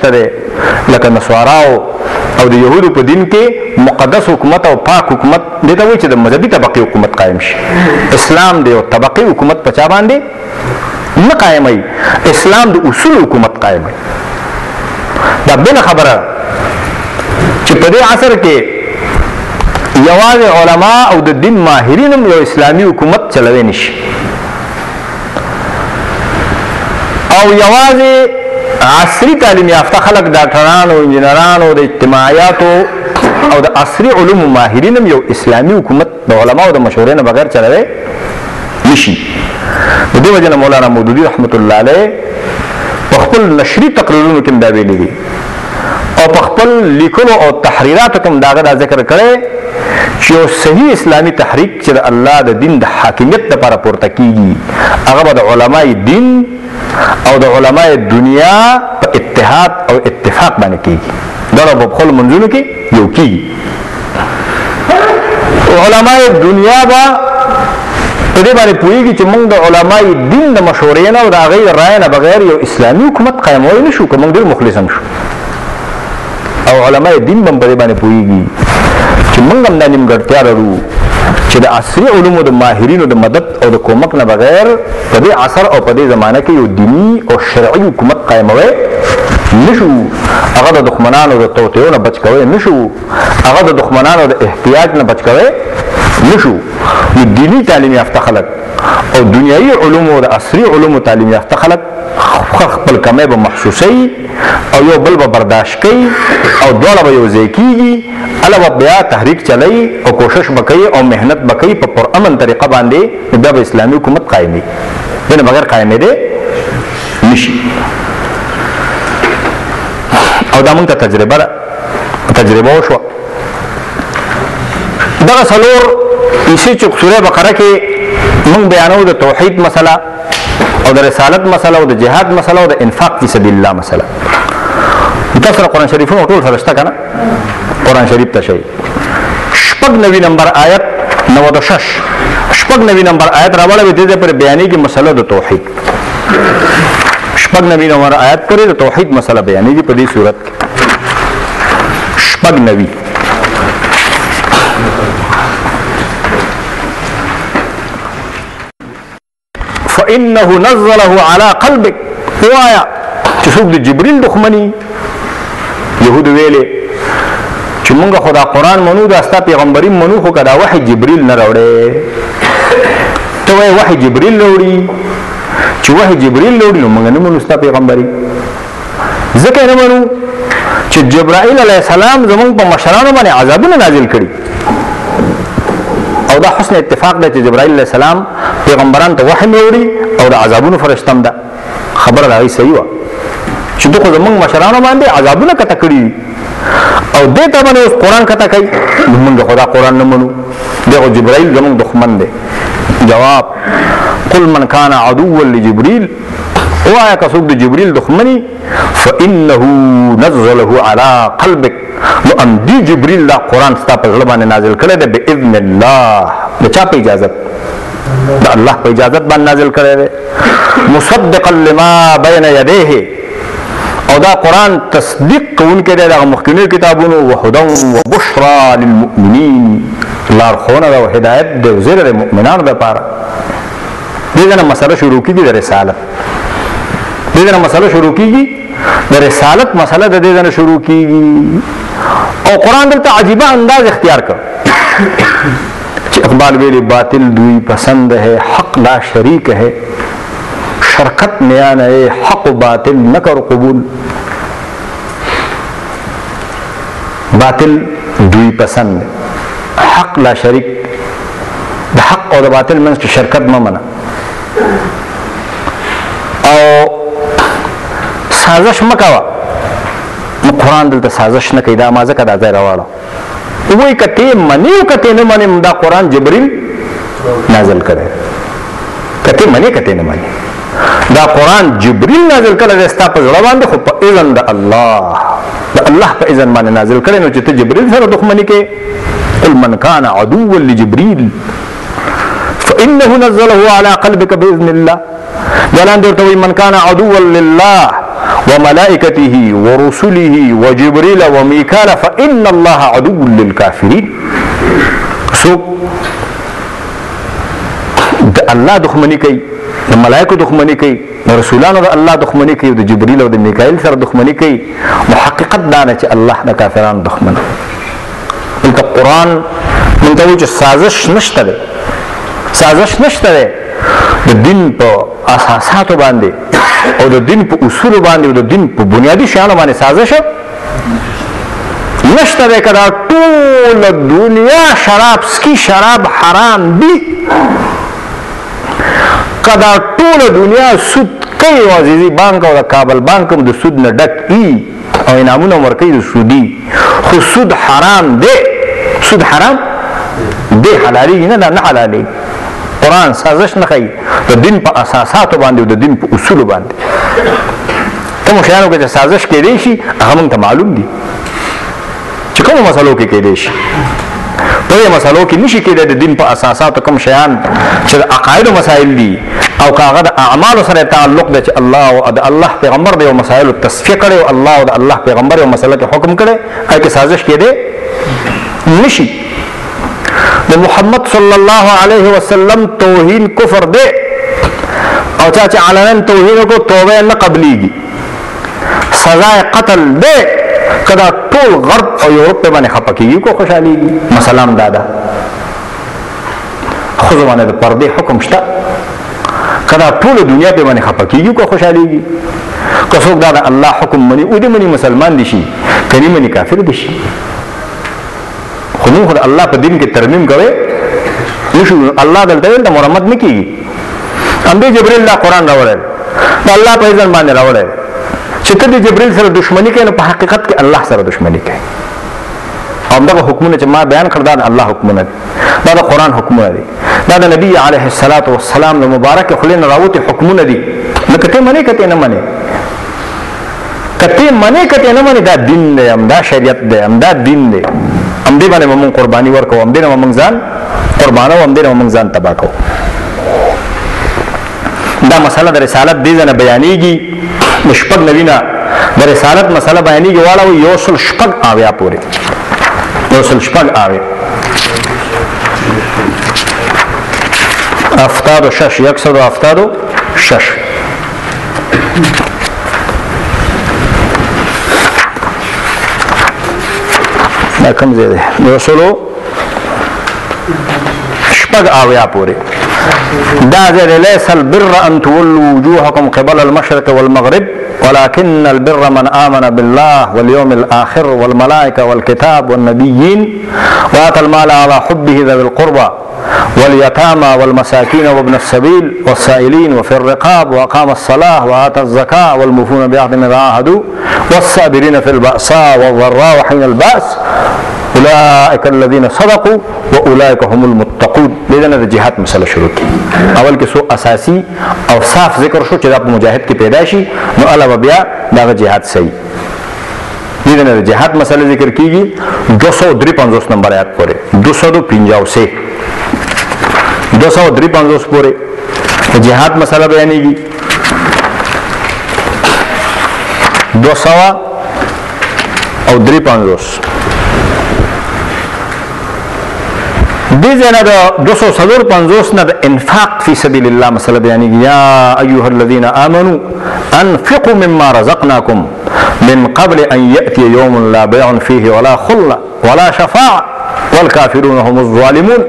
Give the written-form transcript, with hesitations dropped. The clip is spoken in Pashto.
شته دی لکه نصاراو او د یهودو په دین کې مقدس حکومت او پاک حکومت دې ته وایي چې د مذهبي طبقې حکومت قایم شي. اسلام د یو طبقې حکومت په چا باندې نه قایموي، اسلام د اصول حکومت قایموي. دا بله خبره چې په دې عصر کې یوازې علما او د دین ماهرین هم یو اسلامي حکومت چلوي نشي، او یوازې عصري تعلیم یافته خلک ډاکټران او انجینران او د اجتماعیاتو او د عصري علومو ماهرین هم یو اسلامي حکومت د علماو د مشورې نه بغیر چلوي نشي. د دې وجه نه مولانا مودودي رحمت الله علیه په خپل نشري تقریرونو کې دا ویلي دي او په خپل لیکلو او تحریراتو کې داغه دا ذکر کړی چې یو صحیح اسلامي تحریک چې د الله د دین د حاکمیت لپاره پورته کیږي هغه به د علماء دین او د علماء دنیا په اتحاد او اتفاق باندې کیږي. دا په خپل منځونو کې یو کیږي. علماء دنیا به په دې باندې پوهیږي چې موږ د علماء دین د مشورې نه او د هغې رایې نه بغیر یو اسلامي حکومت قایمولی نه شو که موږ ډېر مخلص هم شو. او علماء دین به هم په دې باندې پوهیږي چې موږ هم دا نیمګړتیا لرو چې د عصري علومو د ماهرینو د مدد او د کومک نه بغیر په دې عصر او په دې زمانه کې یو دینی او شرعي حکومت قایموي نشو. هغه د دښمنانو د توطیو نه بچ کوی نشو، هغه د دښمنانو د احتیاج نه بچ کوی نشو. نو دینی تعلیم یافته خلک او دنیایي علومو د عصري علومو تعلیم یافته خلک خپل کمی به محسوسوي او یو بل به برداشت کوي او دواړه به یو ځای کېږي. هله به بیا تحریک چلی او کوشش به کوي او محنت به کوي په پرامن طریقه باندې بیا به اسلامي حکومت قایمي. دې نه بغیر قایمېدی نشي. او دا موږ ته تجربه وشوه. دغه څلور ایسې چې سوره بقره کې موږ بیانو د توحید مسله او د رسالت مسله او د جهاد مسله او د انفاق فی سبیل الله مسله. تاسو سره قرآن شریفونه ټول سره شته که نه؟ قرآن شریف ته شئ. 96 نمبر آیت 96 نمبر آیت راوړی دې پر بیانېږي مسله د توحید. 96 نمبر آیت پورې د توحید مسله بیانېږي په دې صورت کې. 96 فإنه نزله على قلبك. وایا چې څوک د جبريل دښمني يهود ویلې چې موږ خدا قرآن منو دا ستا پیغمبري منو خو که دا وحي جبريل نه راوړی. ته وایې وحي جبريل راوړي چې وحي جبريل راوړي نو موږ نه منو ستا پیغمبري. ځکه نه منو چې جبرائیل علیه السلام زموږ په مشرانو باندې عذابونه نازل کړي او دا حسن اتفاق دی چې جبرائیل علیه السلام پیغمبران ته وحی راوړي او د عذابونو فرشته هم ده. خبره د هغې صحیح وه چې دوی خو زموږ مشرانو باندې عذابونه کته کړي او دې ته باندې اوس قرآن کته کوي نو موږ خو دا قرآن نه منو. دی خو جبرائیل زموږ دښمن دی. جواب قل من کان عدوا لجبریل. وایا که څوک د جبریل دښمني فإنه نزله على قلبك نو امدي جبریل دا قرآن ستا په زړه باندې نازل کړی دی بإذن الله. د چا په اجازت؟ د الله په اجازت باندې نازل کړی دی. مصدقا لما بین یدیه او دا قرآن تصدیق کوونکی دی دغه مخکینیو کتابونو وهدى وبشرى للمؤمنین. لارښوونه ده او هدایت دی او زیری د مؤمنانو دپاره. دې ځای نه مسله شروع کېږي د رسالت. دې ځای نه مسله شروع کېږي د رسالت مسله د دې ځای نه شروع کېږي او قرآن دلته عجیبه انداز اختیار کړ چې اقبال ویلی باطل دوی پسند ہے حق لا شریک ہے شرکت نیا نئے حق و باطل نہ کر قبول. باطل دوی پسند حق لا شریک د حق او د باطل منځ کې شرکت مه منه او سازش مه کوه. نو قرآن دلته سازش نه کوي. دا ما ځکه دا ځای راواړه وایي که ته منې او که ته نه منې دا قرآن جبریل نازل کړی. که ته منې که ته نه منې دا قرآن جبریل نازل کړی دی ستا په زړه باندې خو په اذن د الله د الله په اذن باندې نازل کړی. نو چې ته جبریل سره دښمني کوې قل من كان عدوا لجبريل فإنه نزله على قلبك بإذن الله. دلان درته وي من كان عدوا لله وملائكته ورسله وجبريل وميكال فإن الله عدو للكافرين. څوک د الله دښمني کوي، د ملائکو دښمني کوي، د رسولانو د الله دښمني کوي، د جبريل او د میکائیل سره دښمني کوي، نو حقیقت دا نه چې الله د کافرانو دښمن. دلته قرآن موږ ته وایي چې سازش نشته دی، سازش نشته دی د دین په اساساتو باندې او د دین په اصولو باندې او د دین په بنیادي شیانو باندې سازش نشته دی. که دا ټوله دنیا شراب سکي، شراب حرام دي، که دا ټوله دنیا سود کوي او عزیزي بانک او د کابل بانک هم د سود نه ډک ای او انعامونه ورکوي د سودي، خو سود حرام دی، سود حرام دی، حلالېږي نه، نه حلالېږي. قرآن سازش نه کوي د دین په اساساتو باندې او د دین په اصولو باندې. کومو شیانو کې چې سازش کېدی شي هغه موږ ته معلوم دي چې کومو مسلو کې کېدی شي. په دې مسلو کې نشي کېدی د دین په اساساتو کوم شیان چې د عقایدو مسایل دي او که هغه د اعمالو سره تعلق دی چې الله او د الله پیغمبر د یو مسایلو تصفیه کړی او الله او د الله پیغمبر یو مسله کې حکم کړی، هغه کې سازش کېدی نشي. د محمد صلی الله علیه وسلم توهین کفر دی او چا چې علنا توهین کو توبه نه قبلیږي، سزا قتل دی. کدا ټول غرب او یورپ په باندې خپه کیږي کو خوشاليږي. مثلا دادا خو زمانه د پردې حکم شته، کدا ټول دنیا په باندې خپه کیږي کو خوشاليږي. که څوک دا الله حکم مني او دې مني مسلمان دي شي، کني مني کافر دي شي. خو موږ د الله په دین کې ترمیم کوي نشو. الله دلته د مرمت نه کیږي. امبي جبريل الله قرآن راوړل، الله په ځان باندې راوړل چې ته د جبريل سره دښمنی کوي، نو په حقیقت کې الله سره دښمنی کوي. همدغه حکمونه چې ما بیان کړل دا د الله حکمونه دي، دا د قرآن حکمونه دي، دا د نبی علیه الصلاۃ والسلام د مبارک خلین راوتی حکمونه دي. نو کته منی کته نه منی، کته منی کته نه منی، دا دین دی، دا شریعت دی، دا دین دی. هم دې باندې موږ قرباني ورکو، هم دې موږ ځان قربانو، هم دې موږ ځان تبا کوو. دا مسله د رسالت دې ځنه بیانېږي، د شپږ نوینه د رسالت مسله بیانېږي واړه یو سل شپږ اویا پورې، یو سل شپږ اویا افتاد و شش، یکصد و افتاد و شش. دا کم ځای دی؟ یو سلو شپږ اویا پورې. دا ځای دی لیس البر ان تولوا وجوهکم قبل المشرق والمغرب ولكن البر من آمن بالله واليوم الآخر والملائكة والكتاب والنبيين وآتى المال على حبه ذوي القربى واليتامى والمساكين وابن السبيل والسائلين وفي الرقاب وأقام الصلاة وآتى الزكاة والموفون بعهدهم إذا عاهدوا والصابرين في البأساء والضراء وحين البأس اولئک الذین صدقوا واولئک هم المتقون. دې نه د جهاد مسله شروع کی. اول کې سو اساسی او صاف ذکر شو چې د مجاهد کې پیدا شي، نو علاوه بیا دا جهاد صحیح. دې نه د جهاد مسله ذکر کیږي 253 نمبر آیات پورې، 255 253 پورې جهاد مسله بیانېږي. 253 دې ځنه د 254 نه د انفاق فی سبیل الله مسله بیانېږي. یا ایها الذین آمنوا انفقوا مما رزقناکم من قبل ان یأتی یوم لا بیع فیه ولا خلة ولا شفاعة والکافرون هم الظالمون.